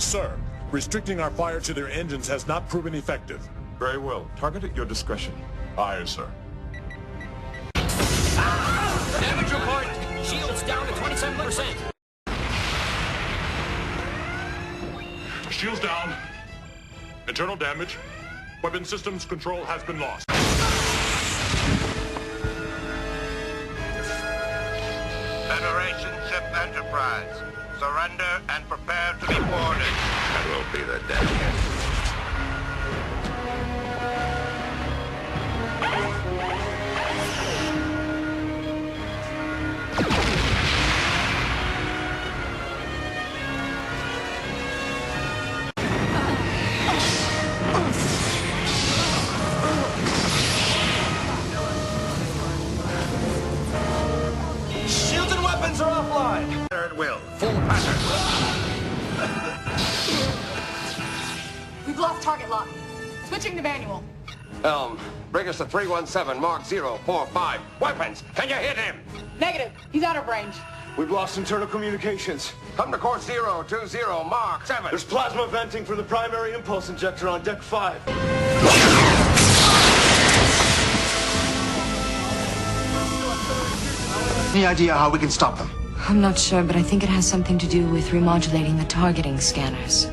Sir, restricting our fire to their engines has not proven effective. Very well. Target at your discretion. Aye, sir. Damage report. Shields down to 27%. Shields down. Internal damage. Weapon systems control has been lost. Federation ship Enterprise. Surrender and prepare to be boarded. That will be the death. Shields and weapons are offline. At will. Full pattern. We've lost target lock. Switching to manual. Bring us to 317 Mark 045. Weapons, can you hit him? Negative. He's out of range. We've lost internal communications. Come to course 020 Mark 7. There's plasma venting from the primary impulse injector on deck 5. Any idea how we can stop them? I'm not sure, but I think it has something to do with remodulating the targeting scanners.